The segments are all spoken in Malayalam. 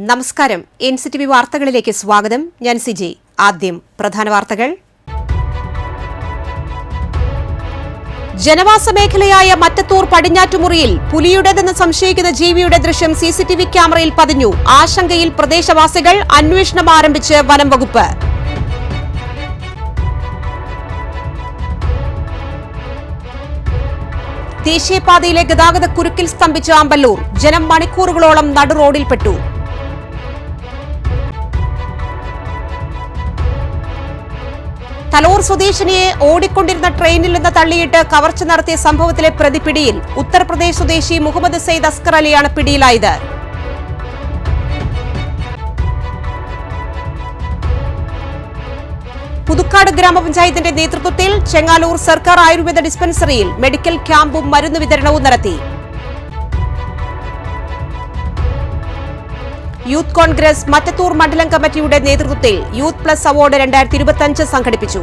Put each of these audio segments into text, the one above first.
നമസ്കാരം. NCTV വാർത്തകളിലേക്ക് സ്വാഗതം. ഞാൻ സിജി. ആദ്യം പ്രധാന വാർത്തകൾ. ജനവാസ മേഖലയായ മറ്റത്തൂർ പടിഞ്ഞാറ്റുമുറിയിൽ പുലിയുടേതെന്ന് സംശയിക്കുന്ന ജീവിയുടെ ദൃശ്യം CCTV ക്യാമറയിൽ പതിഞ്ഞു. ആശങ്കയിൽ പ്രദേശവാസികൾ. അന്വേഷണം ആരംഭിച്ച് വനം വകുപ്പ്. ദേശീയപാതയിലെ ഗതാഗത കുരുക്കിൽ സ്തംഭിച്ച ആമ്പല്ലൂർ. ജനം മണിക്കൂറുകളോളം നടുറോഡിൽപ്പെട്ടു. തലോർ സ്വദേശിനിയെ ഓടിക്കൊണ്ടിരുന്ന ട്രെയിനിൽ നിന്ന് തള്ളിയിട്ട് കവർച്ച നടത്തിയ സംഭവത്തിലെ പ്രതി പിടിയിൽ. ഉത്തർപ്രദേശ് സ്വദേശി മുഹമ്മദ് സയ്യിദ് അസ്കർ അലിയാണ് പിടിയിലായത്. പുതുക്കാട് ഗ്രാമപഞ്ചായത്തിന്റെ നേതൃത്വത്തിൽ ചെങ്ങാലൂർ സർക്കാർ ആയുർവേദ ഡിസ്പെൻസറിയിൽ മെഡിക്കൽ ക്യാമ്പും മരുന്ന് വിതരണവും നടത്തി. യൂത്ത് കോൺഗ്രസ് മറ്റത്തൂർ മണ്ഡലം കമ്മിറ്റിയുടെ നേതൃത്വത്തിൽ യൂത്ത് പ്ലസ് അവാർഡ് 2025 സംഘടിപ്പിച്ചു.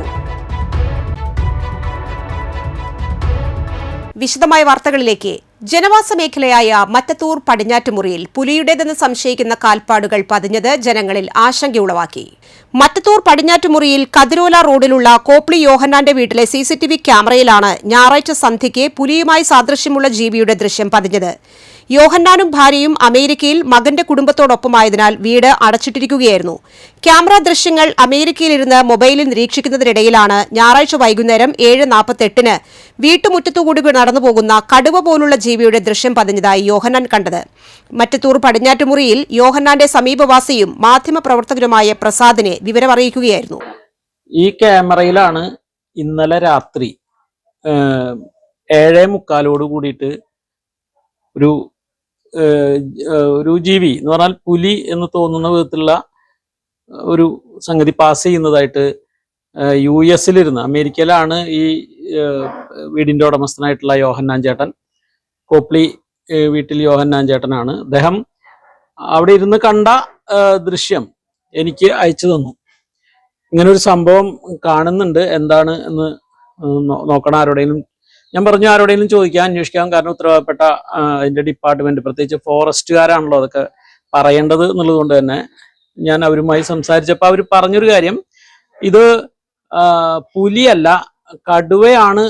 വിശദമായ വാർത്തകളിലേക്ക്. ജനവാസ മേഖലയായ മറ്റത്തൂർ പടിഞ്ഞാറ്റുമുറിയിൽ പുലിയുടേതെന്ന് സംശയിക്കുന്ന കാൽപ്പാടുകൾ പതിഞ്ഞത് ജനങ്ങളിൽ ആശങ്കയുളവാക്കി. മറ്റത്തൂർ പടിഞ്ഞാറ്റുമുറിയിൽ കതിരോല റോഡിലുള്ള കോപ്ലി യോഹന്നാന്റെ വീട്ടിലെ CCTV ക്യാമറയിലാണ് ഞായറാഴ്ച സന്ധ്യയ്ക്ക് പുലിയുമായി സാദൃശ്യമുള്ള ജീവിയുടെ ദൃശ്യം പതിഞ്ഞത്. യോഹന്നാനും ഭാര്യയും അമേരിക്കയിൽ മകന്റെ കുടുംബത്തോടൊപ്പമായതിനാൽ വീട് അടച്ചിട്ടിരിക്കുകയായിരുന്നു. ക്യാമറ ദൃശ്യങ്ങൾ അമേരിക്കയിലിരുന്ന് മൊബൈലിൽ നിരീക്ഷിക്കുന്നതിനിടയിലാണ് ഞായറാഴ്ച വൈകുന്നേരം 7:48 വീട്ടുമുറ്റത്തുകൂടി നടന്നുപോകുന്ന കടുവ പോലുള്ള ജീവിയുടെ ദൃശ്യം പതിഞ്ഞതായി യോഹന്നാൻ കണ്ടത്. മറ്റത്തൂർ പടിഞ്ഞാറ്റുമുറിയിൽ യോഹന്നാന്റെ സമീപവാസിയും മാധ്യമപ്രവർത്തകരുമായ പ്രസാദിനെ വിവരമറിയിക്കുകയായിരുന്നു. ഈ ക്യാമറയിലാണ് ഇന്നലെ രാത്രി 7:45 കൂടിയിട്ട് ഒരു ജീവി എന്ന് പറഞ്ഞാൽ പുലി എന്ന് തോന്നുന്ന വിധത്തിലുള്ള ഒരു സംഗതി പാസ് ചെയ്യുന്നതായിട്ട് US-ലിരുന്ന്, അമേരിക്കയിലാണ് ഈ വീടിന്റെ ഉടമസ്ഥനായിട്ടുള്ള യോഹന്നാൻ ചേട്ടൻ, കോപ്ലി വീട്ടിൽ യോഹന്നാൻ ചേട്ടനാണ്. അദ്ദേഹം അവിടെ ഇരുന്ന് കണ്ട ദൃശ്യം എനിക്ക് അയച്ചു തന്നു. ഇങ്ങനെ ഒരു സംഭവം കാണുന്നുണ്ട്, എന്താണ് എന്ന് നോക്കണം. ആരോടെങ്കിലും ഞാൻ പറഞ്ഞു, ആരോടെങ്കിലും ചോദിക്കാം, അന്വേഷിക്കാം. കാരണം ഉത്തരവാദപ്പെട്ട അതിന്റെ ഡിപ്പാർട്ട്മെന്റ്, പ്രത്യേകിച്ച് ഫോറസ്റ്റുകാരാണല്ലോ അതൊക്കെ പറയേണ്ടത് എന്നുള്ളത് കൊണ്ട് തന്നെ ഞാൻ അവരുമായി സംസാരിച്ചപ്പോൾ അവർ പറഞ്ഞൊരു കാര്യം, ഇത് പുലിയല്ല കടുവയാണ്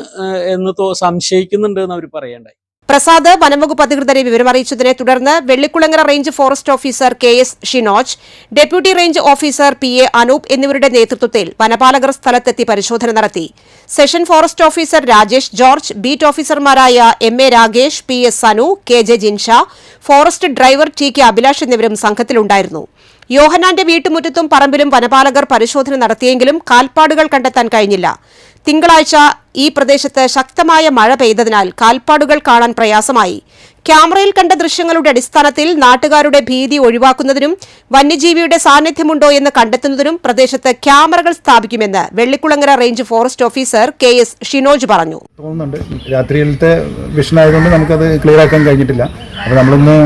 എന്ന് സംശയിക്കുന്നുണ്ട് എന്ന് അവർ പറയണ്ടായി. പ്രസാദ് വനംവകുപ്പ് അധികൃതരെ വിവരമറിയിച്ചതിനെ തുടർന്ന് Vellikulangara range forest officer KS Shinoj, deputy range officer PA Anoop എന്നിവരുടെ നേതൃത്വത്തിൽ വനപാലകർ സ്ഥലത്തെത്തി പരിശോധന നടത്തി. Section forest officer Rajesh George, beat ഓഫീസർമാരായ MA Ragesh, PS Sanu, KJ Jinsha, forest driver TK Abhilash എന്നിവരും സംഘത്തിലുണ്ടായിരുന്നു. യോഹന്നാന്റെ വീട്ടുമുറ്റത്തും പറമ്പിലും വനപാലകർ പരിശോധന നടത്തിയെങ്കിലും കാൽപ്പാടുകൾ കണ്ടെത്താൻ കഴിഞ്ഞില്ല. തിങ്കളാഴ്ച ഈ പ്രദേശത്ത് ശക്തമായ മഴ പെയ്തതിനാൽ കാൽപ്പാടുകൾ കാണാൻ പ്രയാസമായി. ക്യാമറയിൽ കണ്ട ദൃശ്യങ്ങളുടെ അടിസ്ഥാനത്തിൽ നാട്ടുകാരുടെ ഭീതി ഒഴിവാക്കുന്നതിനും വന്യജീവിയുടെ സാന്നിധ്യമുണ്ടോ എന്ന് കണ്ടെത്തുന്നതിനും പ്രദേശത്ത് ക്യാമറകൾ സ്ഥാപിക്കുമെന്ന് Vellikulangara range forest officer KS Shinoj പറഞ്ഞു. തോന്നുന്നുണ്ട് രാത്രിയിലത്തെ വിഷൻ ആയതുകൊണ്ട് നമുക്കത് ക്ലിയർ ആക്കാൻ കഴിഞ്ഞിട്ടില്ല. അപ്പോൾ നമ്മളിന്ന്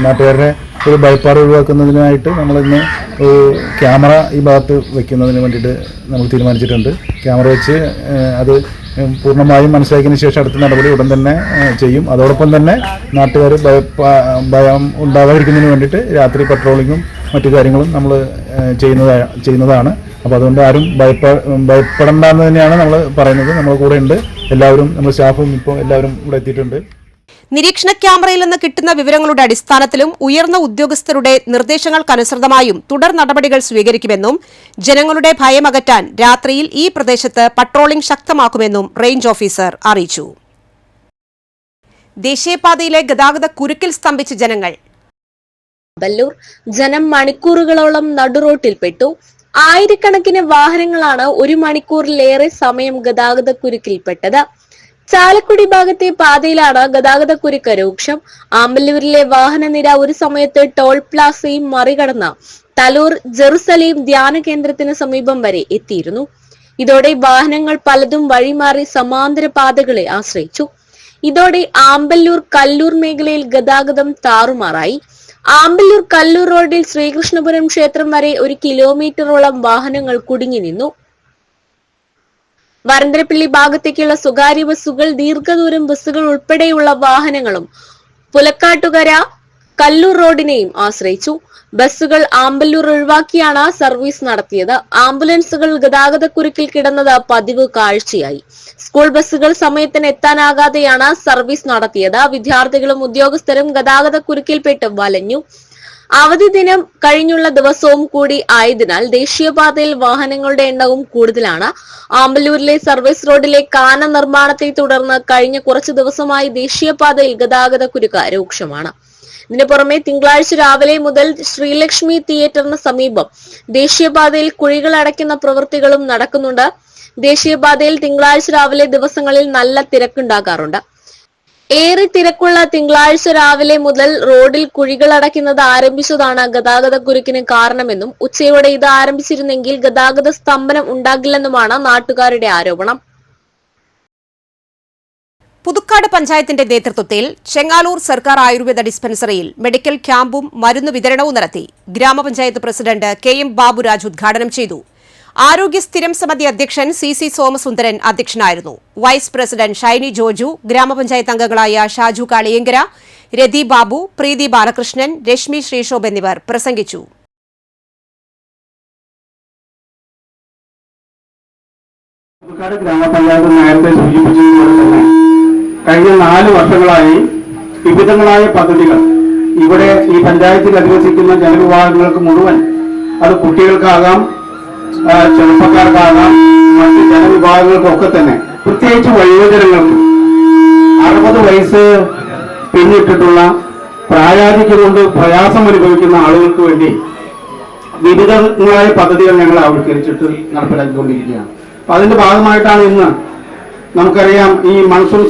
നാട്ടുകാരുടെ ഒരു ഭയപ്പാട് ഒഴിവാക്കുന്നതിനായിട്ട് നമ്മളിന്ന് ക്യാമറ ഈ ഭാഗത്ത് വെക്കുന്നതിന് വേണ്ടിയിട്ട് നമ്മൾ തീരുമാനിച്ചിട്ടുണ്ട്. ക്യാമറ വെച്ച് അത് പൂർണ്ണമായും മനസ്സിലാക്കിയതിന് ശേഷം അടുത്ത നടപടി ഉടൻ തന്നെ ചെയ്യും. അതോടൊപ്പം തന്നെ നാട്ടുകാർ ഭയം ഉണ്ടാകാതിരിക്കുന്നതിന് വേണ്ടിയിട്ട് രാത്രി പട്രോളിങ്ങും മറ്റു കാര്യങ്ങളും നമ്മൾ ചെയ്യുന്നതാണ്. അപ്പോൾ അതുകൊണ്ട് ആരും ഭയപ്പെടണ്ടെന്ന് തന്നെയാണ് നമ്മൾ പറയുന്നത്. നമ്മൾ കൂടെ ഉണ്ട്, എല്ലാവരും, നമ്മൾ സ്റ്റാഫും ഇപ്പോൾ എല്ലാവരും ഇവിടെ എത്തിയിട്ടുണ്ട്. നിരീക്ഷണ ക്യാമറയിൽ നിന്ന് കിട്ടുന്ന വിവരങ്ങളുടെ അടിസ്ഥാനത്തിലും ഉയർന്ന ഉദ്യോഗസ്ഥരുടെ നിർദ്ദേശങ്ങൾക്കനുസൃതമായും തുടർ നടപടികൾ സ്വീകരിക്കുമെന്നും ജനങ്ങളുടെ ഭയമകറ്റാൻ രാത്രിയിൽ ഈ പ്രദേശത്ത് പട്രോളിംഗ് ശക്തമാക്കുമെന്നും റേഞ്ച് ഓഫീസർ അറിയിച്ചു. ദേശീയപാതയിലെ ഗതാഗത കുരുക്കിൽ സ്തംഭിച്ച ജനങ്ങൾ. ആമ്പല്ലൂർ ജനം മണിക്കൂറുകളോളം നടുറോട്ടിൽപ്പെട്ടു. ആയിരക്കണക്കിന് വാഹനങ്ങളാണ് 1 മണിക്കൂറിലേറെ സമയം ഗതാഗത കുരുക്കിൽപ്പെട്ടത്. ചാലക്കുടി ഭാഗത്തെ പാതയിലാണ് ഗതാഗതക്കുരുക്ക് രൂക്ഷം. ആമ്പല്ലൂരിലെ വാഹനനിര ഒരു സമയത്ത് ടോൾ പ്ലാസയും മറികടന്ന് തലൂർ ജെറുസലേം ധ്യാന കേന്ദ്രത്തിന് സമീപം വരെ എത്തിയിരുന്നു. ഇതോടെ വാഹനങ്ങൾ പലതും വഴിമാറി സമാന്തര പാതകളെ ആശ്രയിച്ചു. ഇതോടെ ആമ്പല്ലൂർ കല്ലൂർ മേഖലയിൽ ഗതാഗതം താറുമാറായി. ആമ്പല്ലൂർ കല്ലൂർ റോഡിൽ ശ്രീകൃഷ്ണപുരം ക്ഷേത്രം വരെ 1 കിലോമീറ്ററോളം വാഹനങ്ങൾ കുടുങ്ങി നിന്നു. വരന്തരപ്പള്ളി ഭാഗത്തേക്കുള്ള സ്വകാര്യ ബസ്സുകൾ, ദീർഘദൂരം ബസ്സുകൾ ഉൾപ്പെടെയുള്ള വാഹനങ്ങളും പുലക്കാട്ടുകര കല്ലൂർ റോഡിനെയും ആശ്രയിച്ചു. ബസ്സുകൾ ആമ്പല്ലൂർ ഒഴിവാക്കിയാണ് സർവീസ് നടത്തിയത്. ആംബുലൻസുകൾ ഗതാഗതക്കുരുക്കിൽ കിടന്നത് പതിവ് കാഴ്ചയായി. സ്കൂൾ ബസ്സുകൾ സമയത്തിന് എത്താനാകാതെയാണ് സർവീസ് നടത്തിയത്. വിദ്യാർത്ഥികളും ഉദ്യോഗസ്ഥരും ഗതാഗതക്കുരുക്കിൽപ്പെട്ട് വലഞ്ഞു. അവധി ദിനം കഴിഞ്ഞുള്ള ദിവസവും കൂടി ആയതിനാൽ ദേശീയപാതയിൽ വാഹനങ്ങളുടെ എണ്ണവും കൂടുതലാണ്. ആമ്പല്ലൂരിലെ സർവീസ് റോഡിലെ കാന നിർമ്മാണത്തെ തുടർന്ന് കഴിഞ്ഞ കുറച്ചു ദിവസമായി ദേശീയപാതയിൽ ഗതാഗതക്കുരുക്ക് രൂക്ഷമാണ്. ഇതിനു പുറമെ തിങ്കളാഴ്ച രാവിലെ മുതൽ ശ്രീലക്ഷ്മി തിയേറ്ററിന് സമീപം ദേശീയപാതയിൽ കുഴികൾ അടയ്ക്കുന്ന പ്രവൃത്തികളും നടക്കുന്നുണ്ട്. ദേശീയപാതയിൽ തിങ്കളാഴ്ച രാവിലെ ദിവസങ്ങളിൽ നല്ല തിരക്കുണ്ടാകാറുണ്ട്. ഏറെ തിരക്കുള്ള തിങ്കളാഴ്ച രാവിലെ മുതൽ റോഡിൽ കുഴികൾ അടയ്ക്കുന്നത് ആരംഭിച്ചതാണ് ഗതാഗതക്കുരുക്കിന് കാരണമെന്നും ഉച്ചയോടെ ഇത് ആരംഭിച്ചിരുന്നെങ്കിൽ ഗതാഗത സ്തംഭനം ഉണ്ടാകില്ലെന്നുമാണ് നാട്ടുകാരുടെ ആരോപണം. പുതുക്കാട് പഞ്ചായത്തിന്റെ നേതൃത്വത്തിൽ ചെങ്ങാലൂർ സർക്കാർ ആയുർവേദ ഡിസ്പെൻസറിയിൽ മെഡിക്കൽ ക്യാമ്പും മരുന്ന് വിതരണവും നടത്തി. ഗ്രാമപഞ്ചായത്ത് പ്രസിഡന്റ് KM ബാബുരാജ് ഉദ്ഘാടനം ചെയ്തു. ആരോഗ്യ സ്ഥിരം സമിതി അധ്യക്ഷൻ CC സോമസുന്ദരൻ അധ്യക്ഷനായിരുന്നു. വൈസ് പ്രസിഡന്റ് ഷൈനി ജോജു, ഗ്രാമപഞ്ചായത്ത് അംഗങ്ങളായ ഷാജു കാളിയങ്കര, രതി ബാബു, പ്രീതി ബാലകൃഷ്ണൻ, രശ്മി ശ്രീശോഭ് എന്നിവർ പ്രസംഗിച്ചു. ഗ്രാമപഞ്ചായത്ത് നേരത്തെ സൂചിപ്പിച്ചതുപോലെ തന്നെ കഴിഞ്ഞ 4 വർഷങ്ങളായി വിവിധങ്ങളായ പദ്ധതികൾ ഇവിടെ ഈ പഞ്ചായത്തിൽ അധിവസിക്കുന്ന ജനവിഭാഗങ്ങൾക്ക് മുഴുവൻ, അത് കുട്ടികൾക്കാകാം, ചെറുപ്പക്കാർക്കാകാം, മറ്റ് ജനവിഭാഗങ്ങൾക്കൊക്കെ തന്നെ, പ്രത്യേകിച്ച് വയോജനങ്ങൾക്ക് 60 വയസ്സ് പിന്നിട്ടിട്ടുള്ള പ്രായാധിക്യം കൊണ്ട് പ്രയാസം അനുഭവിക്കുന്ന ആളുകൾക്ക് വേണ്ടി വിവിധങ്ങളായ പദ്ധതികൾ ഞങ്ങൾ ആവിഷ്കരിച്ചിട്ട് നടപ്പിലാക്കിക്കൊണ്ടിരിക്കുകയാണ്. അപ്പൊ അതിന്റെ ഭാഗമായിട്ടാണ് ഇന്ന് നമുക്കറിയാം, ഈ മൺസൂൺ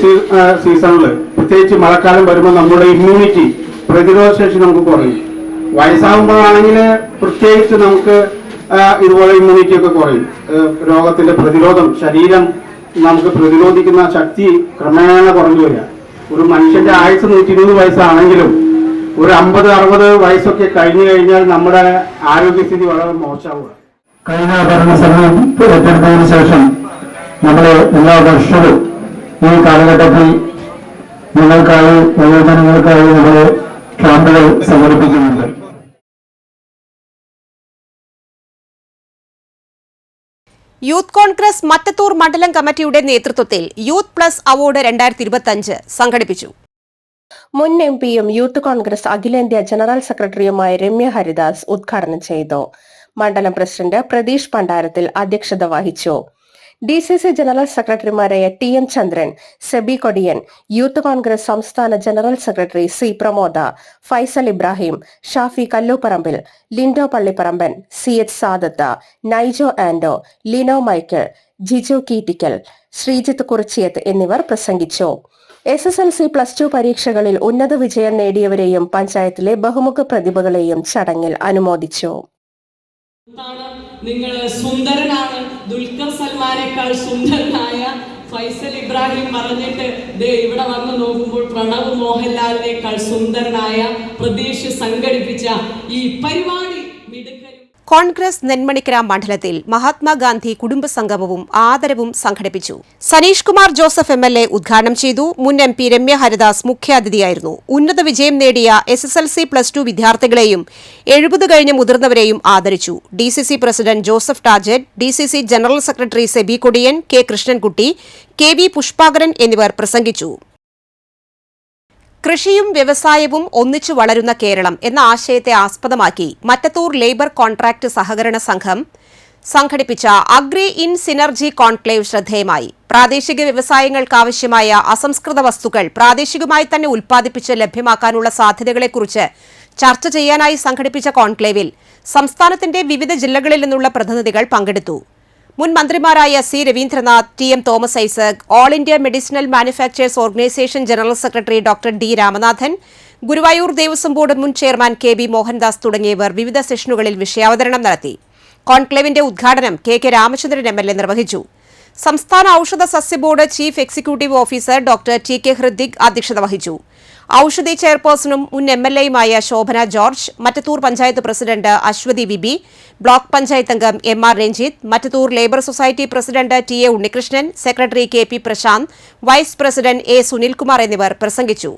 സീസണിൽ പ്രത്യേകിച്ച് മഴക്കാലം വരുമ്പോൾ നമ്മുടെ ഇമ്മ്യൂണിറ്റി, പ്രതിരോധ ശേഷി നമുക്ക് കുറയും. വയസ്സാകുമ്പോഴാണെങ്കിൽ പ്രത്യേകിച്ച് നമുക്ക് ഇതുപോലെ ഇമ്മ്യൂണിറ്റി ഒക്കെ കുറയും. രോഗത്തിന്റെ പ്രതിരോധം, ശരീരം നമുക്ക് പ്രതിരോധിക്കുന്ന ശക്തി ക്രമേണ കുറഞ്ഞു വരിക. ഒരു മനുഷ്യന്റെ ആയുസ് 120 വയസ്സാണെങ്കിലും ഒരു 50-60 വയസ്സൊക്കെ കഴിഞ്ഞു കഴിഞ്ഞാൽ നമ്മുടെ ആരോഗ്യസ്ഥിതി വളരെ മോശമാവുക. കഴിഞ്ഞ ഭരണസമിതി ഏറ്റെടുത്തതിനു ശേഷം നമ്മൾ എല്ലാ വർഷവും ഈ കാലഘട്ടത്തിൽ നിങ്ങൾക്കായി, വയോജനങ്ങൾക്കായി നമ്മൾ ക്യാമ്പുകൾ സംഘടിപ്പിക്കുന്നുണ്ട്. യൂത്ത് കോൺഗ്രസ് മറ്റത്തൂർ മണ്ഡലം കമ്മിറ്റിയുടെ നേതൃത്വത്തിൽ യൂത്ത് പ്ലസ് അവാർഡ് 2025 സംഘടിപ്പിച്ചു. മുൻ എംപിയും യൂത്ത് കോൺഗ്രസ് അഖിലേന്ത്യാ ജനറൽ സെക്രട്ടറിയുമായ രമ്യ ഹരിദാസ് ഉദ്ഘാടനം ചെയ്തു. മണ്ഡലം പ്രസിഡന്റ് പ്രതീഷ് പണ്ടാരത്തിൽ അധ്യക്ഷത വഹിച്ചു. DCC ജനറൽ സെക്രട്ടറിമാരായ TM ചന്ദ്രൻ, സെബി കൊടിയൻ, യൂത്ത് കോൺഗ്രസ് സംസ്ഥാന general secretary C Pramoda, Faisal Ibrahim, Shafi Kalluparambil, Lindo Pallipparamban, CH Sadath, Naijo Ando, Lino Michael, Jiju Keettikkal, Sreejith Kurichiyath എന്നിവർ പ്രസംഗിച്ചു. SSLC +2 പരീക്ഷകളിൽ ഉന്നത വിജയം നേടിയവരെയും പഞ്ചായത്തിലെ ബഹുമുഖ പ്രതിഭകളെയും ചടങ്ങിൽ അനുമോദിച്ചു. നിങ്ങൾ സുന്ദരനാണ്, ദുൽഖർ സൽമാനേക്കാൾ സുന്ദരനായ ഫൈസൽ ഇബ്രാഹിം പറഞ്ഞിട്ട് ഇവിടെ വന്ന് നോക്കുമ്പോൾ പ്രണവ് മോഹൻലാലിനേക്കാൾ സുന്ദരനായ പ്രതീക്ഷ സംഘടിപ്പിച്ച ഈ പരിപാടി മിടുക്കരും. കോൺഗ്രസ് നെന്മണിക്കര മണ്ഡലത്തിൽ മഹാത്മാഗാന്ധി കുടുംബസംഗമവും ആദരവും സംഘടിപ്പിച്ചു. സനീഷ് കുമാർ ജോസഫ് MLA ഉദ്ഘാടനം ചെയ്തു. മുൻ MP രമ്യ ഹരിദാസ് മുഖ്യാതിഥിയായിരുന്നു. ഉന്നത വിജയം നേടിയ SSLC +2 വിദ്യാർത്ഥികളെയും 70 കഴിഞ്ഞ മുതിർന്നവരെയും ആദരിച്ചു. DCC president Joseph ടാജറ്റ്, DCC general secretary SEBI Kodiyan, K Krishnankutty, KV Pushpakaran എന്നിവർ പ്രസംഗിച്ചു. കൃഷിയും വ്യവസായവും ഒന്നിച്ചു വളരുന്ന കേരളം എന്ന ആശയത്തെ ആസ്പദമാക്കി മറ്റത്തൂർ ലേബർ കോൺട്രാക്ട് സഹകരണ സംഘം സംഘടിപ്പിച്ച അഗ്രി ഇൻ സിനർജി കോൺക്ലേവ് ശ്രദ്ധേയമായി. പ്രാദേശിക വ്യവസായങ്ങൾക്കാവശ്യമായ അസംസ്കൃത വസ്തുക്കൾ പ്രാദേശികമായി തന്നെ ഉൽപ്പാദിപ്പിച്ച് ലഭ്യമാക്കാനുള്ള സാധ്യതകളെക്കുറിച്ച് ചർച്ച ചെയ്യാനായി സംഘടിപ്പിച്ച കോൺക്ലേവിൽ സംസ്ഥാനത്തിന്റെ വിവിധ ജില്ലകളിൽ നിന്നുള്ള പ്രതിനിധികൾ പങ്കെടുത്തു. മുൻ മന്ത്രിമാരായ C Ravindranath, TM Thomas Isaac, all India medicinal manufacturers organisation general secretary doctor D Ramanathan, Guruvayur Devaswom board മുൻ ചെയർമാൻ KB മോഹൻദാസ് തുടങ്ങിയവർ വിവിധ സെഷനുകളിൽ വിഷയാവതരണം നടത്തി. കോൺക്ലേവിന്റെ ഉദ്ഘാടനം KK രാമചന്ദ്രൻ MLA നിർവഹിച്ചു. സംസ്ഥാന ഔഷധ സസ്യ board chief executive officer doctor TK Hridik അധ്യക്ഷത വഹിച്ചു. ഔഷധി ചെയർപേഴ്സണും മുൻ MLAയുമായ ശോഭന ജോർജ്, മറ്റത്തൂർ പഞ്ചായത്ത് പ്രസിഡന്റ് അശ്വതി വിബി, ബ്ലോക്ക് പഞ്ചായത്ത് അംഗം MR Ranjith, Mattathur labour society president TA Unnikrishnan, secretary KP Prasanth, vice president A Sunilkumar എന്നിവർ പ്രസംഗിച്ചു.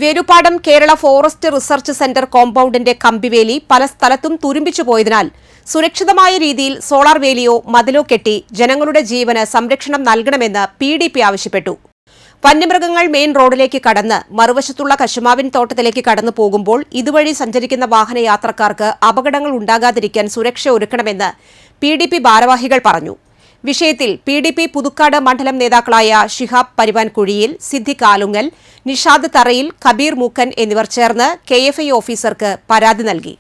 Velupadam Kerala forest research centre കോമ്പൌണ്ടിന്റെ കമ്പിവേലി പല സ്ഥലത്തും തുരുമ്പിച്ചു പോയതിനാൽ സുരക്ഷിതമായ രീതിയിൽ സോളാർ വേലിയോ മതിലോ കെട്ടി ജനങ്ങളുടെ ജീവന് സംരക്ഷണം നൽകണമെന്ന് PDP ആവശ്യപ്പെട്ടു. വന്യമൃഗങ്ങൾ മെയിൻ റോഡിലേക്ക് കടന്ന് മറുവശത്തുള്ള കശുമാവിൻ തോട്ടത്തിലേക്ക് കടന്നു പോകുമ്പോൾ ഇതുവഴി സഞ്ചരിക്കുന്ന വാഹനയാത്രക്കാർക്ക് അപകടങ്ങൾ ഉണ്ടാകാതിരിക്കാൻ സുരക്ഷ ഒരുക്കണമെന്ന് PDP ഭാരവാഹികൾ പറഞ്ഞു. വിഷയത്തിൽ PDP പുതുക്കാട് മണ്ഡലം നേതാക്കളായ ഷിഹാബ് പരിവാൻകുഴിയിൽ, സിദ്ദിഖ് ആലുങ്ങൽ, നിഷാദ് തറയിൽ, കബീർ മൂക്കൻ എന്നിവർ ചേർന്ന് KFI ഓഫീസർക്ക് പരാതി നൽകി.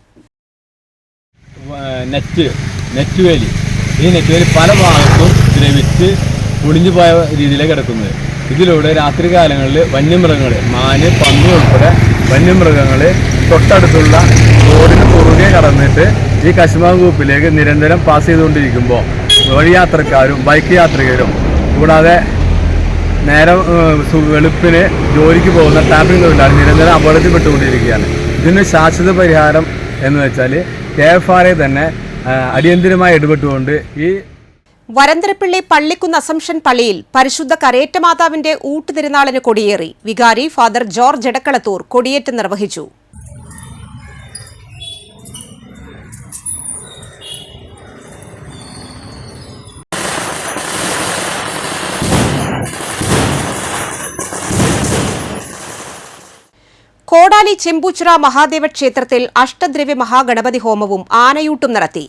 നെറ്റ് വേലി പല ഭാഗത്തും ദ്രവിച്ച് പൊളിഞ്ഞു പോയ രീതിയിലേക്ക് കിടക്കുന്നത്. ഇതിലൂടെ രാത്രി കാലങ്ങളിൽ വന്യമൃഗങ്ങൾ, മാന്, പന്നി ഉൾപ്പെടെ വന്യമൃഗങ്ങൾ തൊട്ടടുത്തുള്ള റോഡിന് കുറുകെ കടന്നിട്ട് ഈ കശുമാവ് കൂപ്പിലേക്ക് നിരന്തരം പാസ് ചെയ്തുകൊണ്ടിരിക്കുമ്പോൾ വഴിയാത്രക്കാരും ബൈക്ക് യാത്രികരും കൂടാതെ നേരം വെളുപ്പിന് ജോലിക്ക് പോകുന്ന ടാപ്പിംഗ് തൊഴിലാളി നിരന്തരം അപകടത്തിൽപ്പെട്ടുകൊണ്ടിരിക്കുകയാണ്. ഇതിന് ശാശ്വത പരിഹാരം എന്ന് വെച്ചാൽ KFRA തന്നെ അടിയന്തരമായി ഇടപെട്ടുകൊണ്ട് ഈ വരന്തരപ്പിള്ളി പള്ളിക്കുന്ന് അസംഷൻ പള്ളിയിൽ പരിശുദ്ധ കരയേറ്റ മാതാവിന്റെ ഊട്ടുതിരുനാളിന് കൊടിയേറി. വികാരി ഫാദർ ജോർജ് എടക്കളത്തൂർ കൊടിയേറ്റം നിർവഹിച്ചു. കോടാലി ചെമ്പൂച്ചിറ മഹാദേവ ക്ഷേത്രത്തിൽ അഷ്ടദ്രവ്യ മഹാഗണപതി ഹോമവും ആനയൂട്ടും നടത്തി.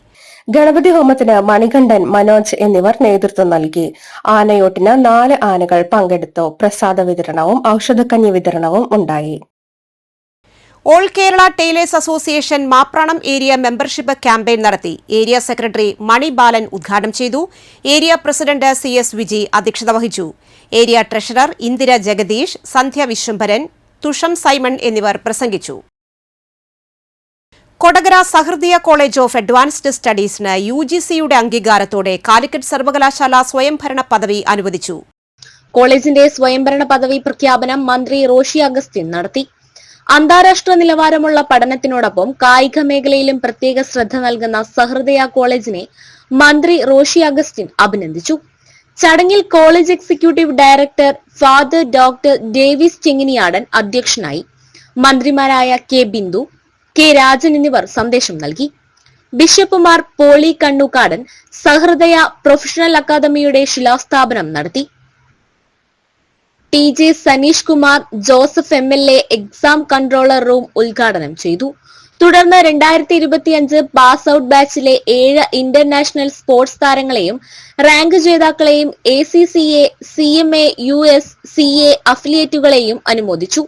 ഗണപതി ഹോമത്തിന് മണികണ്ഠൻ, മനോജ് എന്നിവർ നേതൃത്വം നൽകി. ആനയൂട്ടിന് 4 ആനകൾ പങ്കെടുത്തു. പ്രസാദ വിതരണവും ഔഷധക്കഞ്ഞി വിതരണവും ഉണ്ടായി. All Kerala tailors association Mapranam area membership campaign നടത്തി. ഏരിയ സെക്രട്ടറി മണി ബാലൻ ഉദ്ഘാടനം ചെയ്തു. ഏരിയ പ്രസിഡന്റ് CS വിജി അധ്യക്ഷത വഹിച്ചു. Area treasurer Indira Jagadish, Sandhya Vishwambharan, Thusham Simon എന്നിവർ പ്രസംഗിച്ചു. Kodakara Sahrudaya college of advanced സ്റ്റഡീസിന് UGCയുടെ അംഗീകാരത്തോടെ കാലിക്കറ്റ് സർവകലാശാല സ്വയംഭരണ പദവി അനുവദിച്ചു. കോളേജിന്റെ സ്വയംഭരണ പദവി പ്രഖ്യാപനം മന്ത്രി റോഷി അഗസ്റ്റിൻ നടത്തി. അന്താരാഷ്ട്ര നിലവാരമുള്ള പഠനത്തിനോടൊപ്പം കായിക മേഖലയിലും പ്രത്യേക ശ്രദ്ധ നൽകുന്ന സഹൃദയ കോളേജിനെ മന്ത്രി റോഷി അഗസ്റ്റിൻ അഭിനന്ദിച്ചു. ചടങ്ങിൽ college executive director father doctor Davis Chenginiyadan അധ്യക്ഷനായി. മന്ത്രിമാരായ K. ബിന്ദു, K. രാജൻ എന്നിവർ സന്ദേശം നൽകി. ബിഷപ്പുമാർ പോളി കണ്ണൂക്കാടൻ സഹൃദയ പ്രൊഫഷണൽ അക്കാദമിയുടെ ശിലാസ്ഥാപനം നടത്തി. TJ Saneesh Kumar Joseph MLA exam controller room ഉദ്ഘാടനം ചെയ്തു. തുടർന്ന് 2025 പാസ് ഔട്ട് ബാച്ചിലെ 7 ഇന്റർനാഷണൽ സ്പോർട്സ് താരങ്ങളെയും റാങ്ക് ജേതാക്കളെയും ACCA, CMA, US, CA അഫിലിയേറ്റുകളെയും അനുമോദിച്ചു.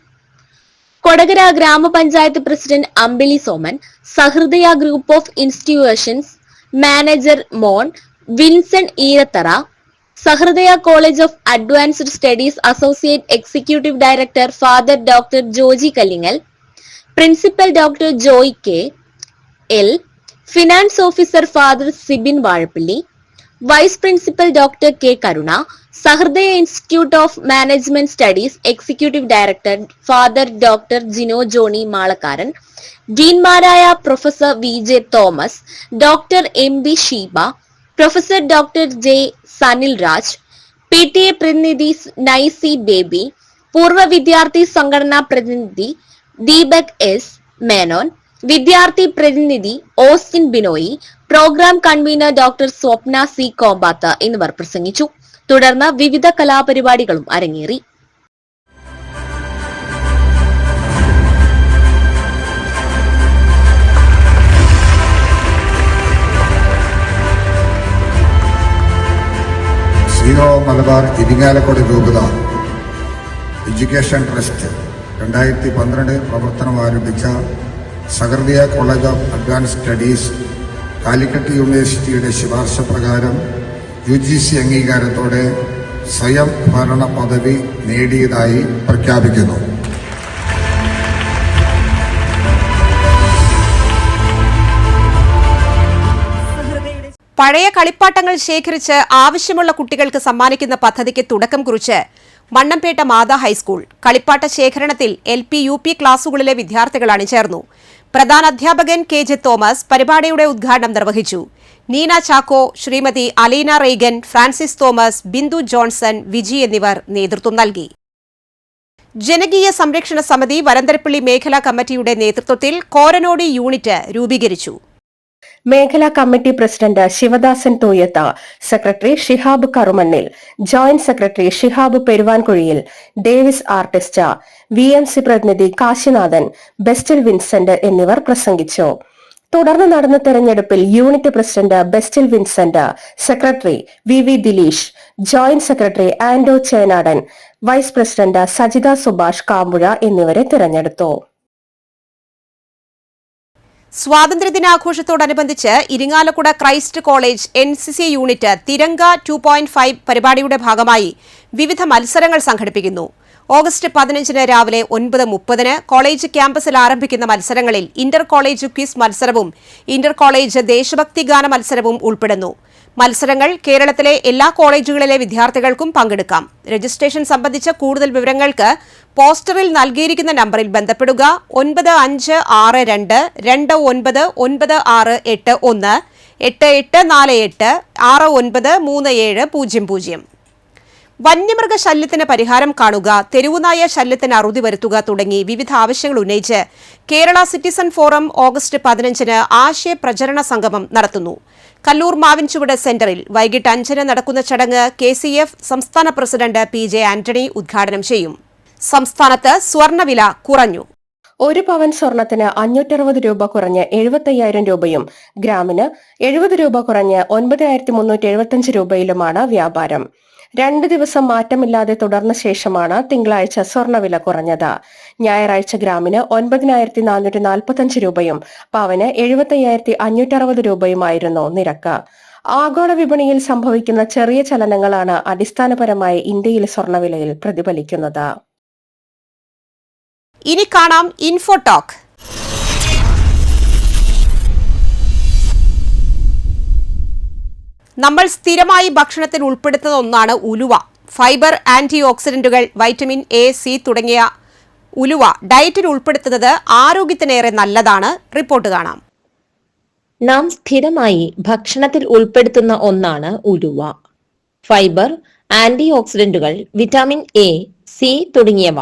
Kodakara grama panchayat president Ambili Soman, Sahrudaya group of institutions manager Mon Vinson Eerattara, Sahrudaya college of advanced studies associate executive director father doctor Joji Kallingal, principal doctor Joy KL, finance officer father Sibin Vazhappally, vice principal doctor K. Karuna, Sahrudaya institute of management studies executive director father doctor Jino Johny Malakkaran, ഡീൻമാരായ professor VJ Thomas, doctor MB Sheeba, professor doctor J. Sanil Raj, PTA പ്രതിനിധി നൈസി ബേബി, പൂർവ്വ വിദ്യാർത്ഥി സംഘടനാ പ്രതിനിധി ദീപക് S. മേനോൻ, വിദ്യാർത്ഥി പ്രതിനിധി Austin Binoy, programme convener doctor Swapna C. Kompatha എന്നിവർ പ്രസംഗിച്ചു. തുടർന്ന് വിവിധ കലാപരിപാടികളും അരങ്ങേറി. സീറോ മലബാർ ഇരിങ്ങാലക്കുട രൂപത എഡ്യൂക്കേഷൻ ട്രസ്റ്റ് 2012 പ്രവർത്തനം ആരംഭിച്ച Sahrudaya college of advance studies Calicut യൂണിവേഴ്സിറ്റിയുടെ ശുപാർശ പ്രകാരം UGC അംഗീകാരത്തോടെ സ്വയം ഭരണ പദവി നേടിയതായി പ്രഖ്യാപിക്കുന്നു. പഴയ കളിപ്പാട്ടങ്ങൾ ശേഖരിച്ച് ആവശ്യമുള്ള കുട്ടികൾക്ക് സമ്മാനിക്കുന്ന പദ്ധതിക്ക് തുടക്കം കുറിച്ച് മണ്ണമ്പേട്ട മാതാ ഹൈസ്കൂൾ. കളിപ്പാട്ട ശേഖരണത്തിൽ LP, UP ക്ലാസുകളിലെ വിദ്യാർത്ഥികൾ അണിചേർന്നു. പ്രധാന അധ്യാപകൻ KJ തോമസ് പരിപാടിയുടെ ഉദ്ഘാടനം നിർവഹിച്ചു. നീന ചാക്കോ, ശ്രീമതി അലീന റെയ്ഗൻ, ഫ്രാൻസിസ് തോമസ്, ബിന്ദു ജോൺസൺ, വിജി എന്നിവർ നേതൃത്വം നൽകി. ജനകീയ സംരക്ഷണ സമിതി വരന്തരപ്പള്ളി മേഖലാ കമ്മിറ്റിയുടെ നേതൃത്വത്തിൽ കോരനോടി യൂണിറ്റ് രൂപീകരിച്ചു. മേഖലാ committee president Sivadasan Thooyath, secretary Shihab Karumannil, joint secretary Shihab Peruvankuzhiyil, Davis Artista, VMC പ്രതിനിധി കാശിനാഥൻ, ബെസ്റ്റിൽ വിൻസെന്റ് എന്നിവർ പ്രസംഗിച്ചു. തുടർന്ന് നടന്ന തെരഞ്ഞെടുപ്പിൽ unit president Bestil Vincent, secretary VV Dileesh, joint secretary Ando Chenadan, vice president Sajitha Subhash Kampuzha എന്നിവരെ തിരഞ്ഞെടുത്തു. സ്വാതന്ത്ര്യദിനാഘോഷത്തോടനുബന്ധിച്ച് Irinjalakuda Christ college NCC unit Tiranga 2.5 പരിപാടിയുടെ ഭാഗമായി വിവിധ മത്സരങ്ങൾ സംഘടിപ്പിക്കുന്നു. ഓഗസ്റ്റ് 15 രാവിലെ 9:30 കോളേജ് ക്യാമ്പസിൽ ആരംഭിക്കുന്ന മത്സരങ്ങളിൽ ഇന്റർ കോളേജ് ക്വിസ് മത്സരവും ഇന്റർ കോളേജ് ദേശഭക്തി ഗാന മത്സരവും ഉൾപ്പെടുന്നു. മത്സരങ്ങൾ കേരളത്തിലെ എല്ലാ കോളേജുകളിലെ വിദ്യാർത്ഥികൾക്കും പങ്കെടുക്കാം. രജിസ്ട്രേഷൻ സംബന്ധിച്ച കൂടുതൽ വിവരങ്ങൾക്ക് പോസ്റ്ററിൽ നൽകിയിരിക്കുന്ന നമ്പറിൽ ബന്ധപ്പെടുക. 9562 299681 8848 693700. വന്യമൃഗ ശല്യത്തിന് പരിഹാരം കാണുക, തെരുവുനായ ശല്യത്തിന് അറുതി വരുത്തുക തുടങ്ങി വിവിധ ആവശ്യങ്ങൾ ഉന്നയിച്ച് കേരള സിറ്റിസൺ ഫോറം ഓഗസ്റ്റ് 15 ആശയ പ്രചരണ സംഗമം നടത്തുന്നു. കല്ലൂർ മാവിൻചുവട് സെന്ററിൽ വൈകിട്ട് 5 നടക്കുന്ന ചടങ്ങ് KCF സംസ്ഥാന പ്രസിഡന്റ് PJ ആന്റണി ഉദ്ഘാടനം ചെയ്യും. സംസ്ഥാനത്ത് സ്വർണ്ണവില കുറഞ്ഞു. 1 പവൻ സ്വർണത്തിന് 560 രൂപ കുറഞ്ഞ് 75,000 രൂപയും ഗ്രാമിന് 70 രൂപ കുറഞ്ഞ് 9,375 രൂപയിലുമാണ് വ്യാപാരം. 2 ദിവസം മാറ്റമില്ലാതെ തുടർന്ന ശേഷമാണ് തിങ്കളാഴ്ച സ്വർണ്ണവില കുറഞ്ഞത്. ഞായറാഴ്ച ഗ്രാമിന് 9,445 രൂപയും പവന് 75,560 രൂപയുമായിരുന്നു നിരക്ക്. ആഗോള വിപണിയിൽ സംഭവിക്കുന്ന ചെറിയ ചലനങ്ങളാണ് അടിസ്ഥാനപരമായി ഇന്ത്യയിലെ സ്വർണ്ണവിലയിൽ പ്രതിഫലിക്കുന്നത്. ഇനി കാണാം ഇൻഫോടോക്ക്. നമ്മൾ സ്ഥിരമായി ഭക്ഷണത്തിൽ ഉൾപ്പെടുത്തുന്ന ഒന്നാണ് ഉലുവ. ഫൈബർ, ആന്റി ഓക്സിഡന്റുകൾ, വൈറ്റമിൻ A, C തുടങ്ങിയ ഉലുവ ഡയറ്റിൽ ഉൾപ്പെടുത്തുന്നത് ആരോഗ്യത്തിനേറെ നല്ലതാണ്. റിപ്പോർട്ട് കാണാം. നാം സ്ഥിരമായി ഭക്ഷണത്തിൽ ഉൾപ്പെടുത്തുന്ന ഒന്നാണ് ഉലുവ. ഫൈബർ, ആന്റി ഓക്സിഡന്റുകൾ, വിറ്റാമിൻ A, C തുടങ്ങിയവ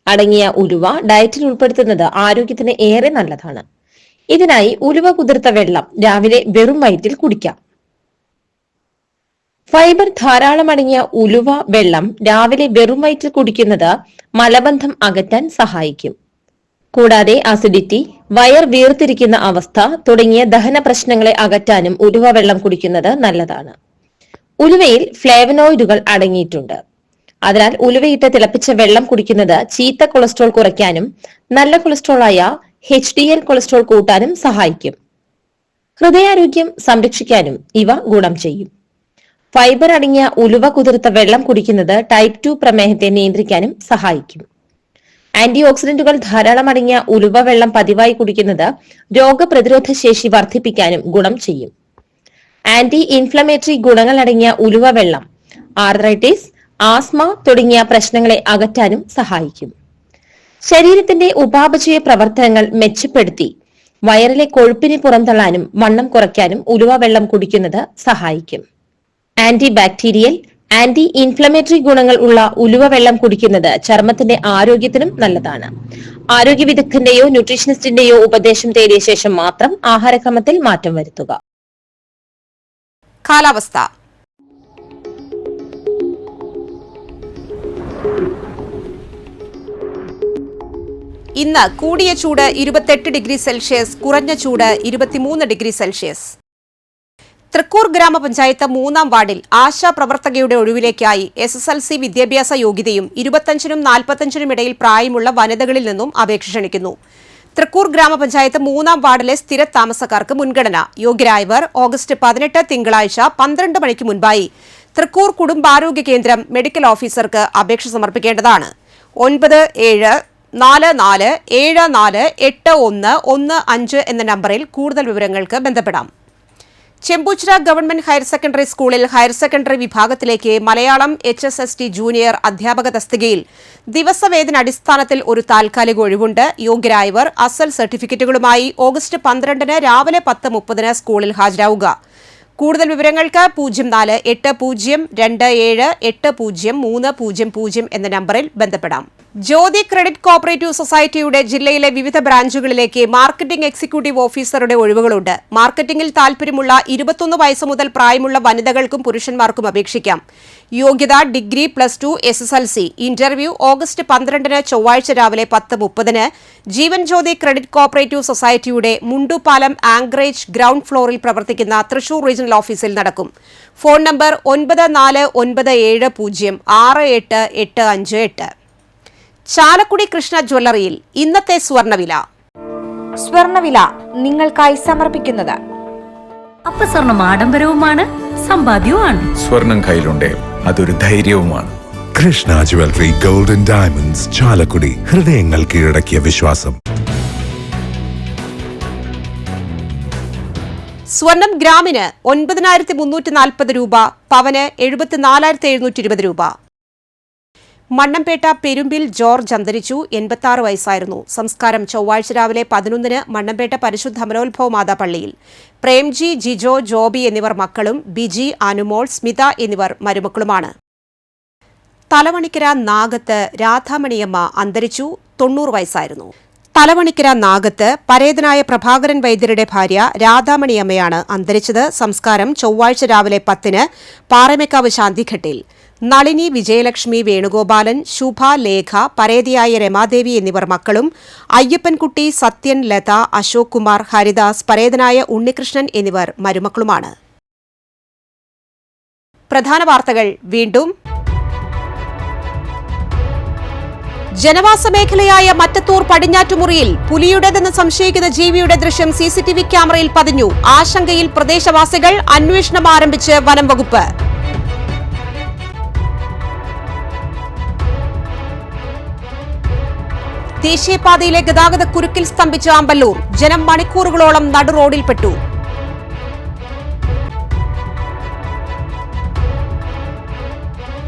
അടങ്ങിയ ഉലുവ ഡയറ്റിൽ ഉൾപ്പെടുത്തുന്നത് ആരോഗ്യത്തിന് ഏറെ നല്ലതാണ്. ഇതിനായി ഉലുവ കുതിർത്ത വെള്ളം രാവിലെ വെറും വയറ്റിൽ കുടിക്കാം. ഫൈബർ ധാരാളം അടങ്ങിയ ഉലുവ വെള്ളം രാവിലെ വെറും വയറ്റിൽ കുടിക്കുന്നത് മലബന്ധം അകറ്റാൻ സഹായിക്കും. കൂടാതെ അസിഡിറ്റി, വയർ വീർത്തിരിക്കുന്ന അവസ്ഥ തുടങ്ങിയ ദഹന പ്രശ്നങ്ങളെ അകറ്റാനും ഉലുവ വെള്ളം കുടിക്കുന്നത് നല്ലതാണ്. ഉലുവയിൽ ഫ്ലേവനോയിഡുകൾ അടങ്ങിയിട്ടുണ്ട്. അതിനാൽ ഉലുവയിട്ട് തിളപ്പിച്ച വെള്ളം കുടിക്കുന്നത് ചീത്ത കൊളസ്ട്രോൾ കുറയ്ക്കാനും നല്ല കൊളസ്ട്രോളായ HDL കൊളസ്ട്രോൾ കൂട്ടാനും സഹായിക്കും. ഹൃദയാരോഗ്യം സംരക്ഷിക്കാനും ഇവ ഗുണം ചെയ്യും. ഫൈബർ അടങ്ങിയ ഉലുവ കുതിർത്ത വെള്ളം കുടിക്കുന്നത് ടൈപ്പ് 2 പ്രമേഹത്തെ നിയന്ത്രിക്കാനും സഹായിക്കും. ആന്റി ഓക്സിഡന്റുകൾ ധാരാളം അടങ്ങിയ ഉലുവ വെള്ളം പതിവായി കുടിക്കുന്നത് രോഗപ്രതിരോധ ശേഷി വർദ്ധിപ്പിക്കാനും ഗുണം ചെയ്യും. ആന്റി ഇൻഫ്ലമേറ്ററി ഗുണങ്ങൾ അടങ്ങിയ ഉലുവ വെള്ളം ആർത്രൈറ്റിസ്, ആസ്മ തുടങ്ങിയ പ്രശ്നങ്ങളെ അകറ്റാനും സഹായിക്കും. ശരീരത്തിന്റെ ഉപാപചയ പ്രവർത്തനങ്ങൾ മെച്ചപ്പെടുത്തി വയറിലെ കൊഴുപ്പിനെ പുറന്തള്ളാനും വണ്ണം കുറയ്ക്കാനും ഉലുവ വെള്ളം കുടിക്കുന്നത് സഹായിക്കും. ആന്റി ബാക്ടീരിയൽ, ആന്റി ഇൻഫ്ലമേറ്ററി ഗുണങ്ങൾ ഉള്ള ഉലുവ വെള്ളം കുടിക്കുന്നത് ചർമ്മത്തിന്റെ ആരോഗ്യത്തിനും നല്ലതാണ്. ആരോഗ്യ വിദഗ്ധന്റെയോ ന്യൂട്രീഷനിസ്റ്റിന്റെയോ ഉപദേശം തേടിയ ശേഷം മാത്രം ആഹാരക്രമത്തിൽ മാറ്റം വരുത്തുക. കാലാവസ്ഥ. ഇന്ന് കൂടിയ ചൂട് 28 ഡിഗ്രി സെൽഷ്യസ്, കുറഞ്ഞ ചൂട് 23 ഡിഗ്രി സെൽഷ്യസ്. തൃക്കൂർ ഗ്രാമപഞ്ചായത്ത് 3-ാം വാർഡിൽ ആശാ പ്രവർത്തകയുടെ ഒഴിവിലേക്കായി SSLC വിദ്യാഭ്യാസ യോഗ്യതയും 25-നും 45-നും ഇടയിൽ പ്രായമുള്ള വനിതകളിൽ നിന്നും അപേക്ഷ ക്ഷണിക്കുന്നു. തൃക്കൂർ ഗ്രാമപഞ്ചായത്ത് 3-ാം വാർഡിലെ സ്ഥിര താമസക്കാർക്ക് മുൻഗണന. യോഗ്യരായവർ ഓഗസ്റ്റ് 18 തിങ്കളാഴ്ച 12 മണിക്ക് മുൻപായി തൃക്കൂർ കുടുംബാരോഗ്യ കേന്ദ്രം മെഡിക്കൽ ഓഫീസർക്ക് അപേക്ഷ സമർപ്പിക്കേണ്ടതാണ്. 9744748115 എന്ന നമ്പറിൽ കൂടുതൽ വിവരങ്ങൾക്ക് ബന്ധപ്പെടാം. ചെമ്പൂച്ചിറ ഗവൺമെന്റ് ഹയർ സെക്കൻഡറി സ്കൂളിൽ ഹയർ സെക്കൻഡറി വിഭാഗത്തിലേക്ക് മലയാളം HSST ജൂനിയർ അധ്യാപക തസ്തികയിൽ ദിവസവേതന അടിസ്ഥാനത്തിൽ ഒരു താൽക്കാലിക ഒഴിവുണ്ട്. യോഗ്യരായവർ അസൽ സർട്ടിഫിക്കറ്റുകളുമായി ഓഗസ്റ്റ് 12 രാവിലെ 10:30 സ്കൂളിൽ ഹാജരാവുക. കൂടുതൽ വിവരങ്ങൾക്ക് 048027803000 എന്ന നമ്പറിൽ ബന്ധപ്പെടാം. ജ്യോതി ക്രെഡിറ്റ് കോഓപ്പറേറ്റീവ് സൊസൈറ്റിയുടെ ജില്ലയിലെ വിവിധ ബ്രാഞ്ചുകളിലേക്ക് മാർക്കറ്റിംഗ് എക്സിക്യൂട്ടീവ് ഓഫീസറുടെ ഒഴിവുകളുണ്ട്. മാർക്കറ്റിംഗിൽ താൽപര്യമുള്ള 21 വയസ്സ് മുതൽ പ്രായമുള്ള വനിതകൾക്കും പുരുഷന്മാർക്കും അപേക്ഷിക്കാം. യോഗ്യത ഡിഗ്രി +2 SSLC. ഇന്റർവ്യൂ ഓഗസ്റ്റ് 12 ചൊവ്വാഴ്ച രാവിലെ 10:30 ജീവൻ ജ്യോതി ക്രെഡിറ്റ് കോഓപ്പറേറ്റീവ് സൊസൈറ്റിയുടെ മുണ്ടുപാലം ആംഗ്രേജ് ഗ്രൗണ്ട് ഫ്ലോറിൽ പ്രവർത്തിക്കുന്ന തൃശൂർ റീജിയണൽ ഓഫീസിൽ നടക്കും. Phone number 9497068858. ചാലക്കുടി കൃഷ്ണ ജ്വല്ലറിയിൽ ഇന്നത്തെ സ്വർണ്ണവില നിങ്ങൾക്കായി സമർപ്പിക്കുന്നത് അപ്പസ്വർണം ആഡംബരവുമാണ്, സമ്പാദ്യവുമാണ്. സ്വർണം കയ്യിലുണ്ടേ അതൊരു ധൈര്യവുമാണ്. Krishna jewellery golden diamonds, Chalakudy. ഹൃദയങ്ങൾ കീഴടക്കിയ വിശ്വാസം. സ്വർണം ഗ്രാമിന് 9340 രൂപ, പവന് 74,720 രൂപ. മണ്ണമ്പേട്ട പെരുമ്പിൽ ജോർജ് അന്തരിച്ചു. 86 വയസ്സായിരുന്നു. സംസ്കാരം ചൊവ്വാഴ്ച രാവിലെ 11 മണ്ണമ്പേട്ട പരിശുദ്ധ അമലോത്ഭവ മാതാ പള്ളിയിൽ. പ്രേംജി, ജിജോ, ജോബി എന്നിവർ മക്കളും ബിജി, അനുമോൾ, സ്മിത എന്നിവർ മരുമക്കളുമാണ്. തലവണിക്കര നാഗത്ത് രാധാമണിയമ്മ അന്തരിച്ചു. 90 വയസ്സായിരുന്നു. തലവണിക്കര നാഗത്ത് പരേതനായ പ്രഭാകരൻ വൈദ്യരുടെ ഭാര്യ രാധാമണിയമ്മയാണ് അന്തരിച്ചത്. സംസ്കാരം ചൊവ്വാഴ്ച രാവിലെ 10 പാറമേക്കാവ് ശാന്തിഘട്ടിൽ. നളിനി, വിജയലക്ഷ്മി, വേണുഗോപാലൻ, ശുഭ, ലേഖ, പരേതിയായ രമാദേവി എന്നിവർ മക്കളും അയ്യപ്പൻകുട്ടി, സത്യൻ, ലത, അശോക് കുമാർ, ഹരിദാസ്, പരേതനായ ഉണ്ണികൃഷ്ണൻ എന്നിവർ മരുമക്കളുമാണ്. പ്രധാന വാർത്തകൾ വീണ്ടും. ജനവാസ മേഖലയായ മറ്റത്തൂർ പടിഞ്ഞാറ്റുമുറിയിൽ പുലിയുടേതെന്ന് സംശയിക്കുന്ന ജീവിയുടെ ദൃശ്യം CCTV ക്യാമറയിൽ പതിഞ്ഞു. ആശങ്കയിൽ പ്രദേശവാസികൾ. അന്വേഷണം ആരംഭിച്ച് വനം വകുപ്പ്. ദേശീയപാതയിലെ ഗതാഗത കുരുക്കിൽ സ്തംഭിച്ച ആമ്പല്ലൂർ. ജനം മണിക്കൂറുകളോളം നടുറോഡിൽപ്പെട്ടു.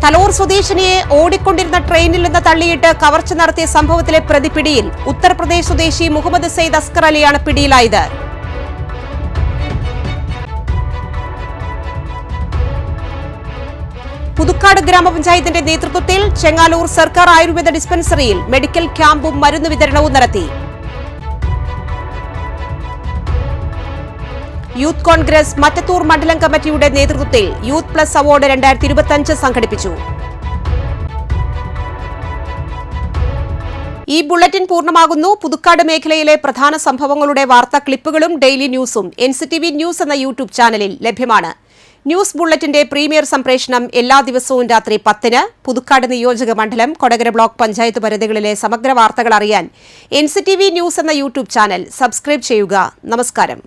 തലോർ സ്വദേശിനിയെ ഓടിക്കൊണ്ടിരുന്ന ട്രെയിനിൽ നിന്ന് തള്ളിയിട്ട് കവർച്ച നടത്തിയ സംഭവത്തിലെ പ്രതി പിടിയിൽ. ഉത്തർപ്രദേശ് സ്വദേശി മുഹമ്മദ് സെയ്ദ് അസ്കർ അലിയാണ് പിടിയിലായത്. പുതുക്കാട് ഗ്രാമപഞ്ചായത്തിന്റെ നേതൃത്വത്തിൽ ചെങ്ങാലൂർ സർക്കാർ ആയുർവേദ ഡിസ്പെൻസറിയിൽ മെഡിക്കൽ ക്യാമ്പും മരുന്ന് വിതരണവും നടത്തി. യൂത്ത് കോൺഗ്രസ് മറ്റത്തൂർ മണ്ഡലം കമ്മിറ്റിയുടെ നേതൃത്വത്തിൽ യൂത്ത് പ്ലസ് അവാർഡ് 2025 സംഘടിപ്പിച്ചു. ഈ ബുള്ളറ്റിൻ പൂർണ്ണമാകുന്നു. പുതുക്കാട് മേഖലയിലെ പ്രധാന സംഭവങ്ങളുടെ വാർത്താ ക്ലിപ്പുകളും ഡെയിലി ന്യൂസും NCTV ന്യൂസ് എന്ന യൂട്യൂബ് ചാനലിൽ ലഭ്യമാണ്. ന്യൂസ് ബുള്ളറ്റിന്റെ പ്രീമിയർ സംപ്രേഷണം എല്ലാ ദിവസവും രാത്രി 10 പുതുക്കാട് നിയോജക മണ്ഡലം, കൊടകര ബ്ലോക്ക് പഞ്ചായത്ത് പരിധികളിലെ സമഗ്ര വാർത്തകൾ അറിയാൻ NCTV ന്യൂസ് എന്ന യൂട്യൂബ് ചാനൽ സബ്സ്ക്രൈബ് ചെയ്യുക. നമസ്കാരം.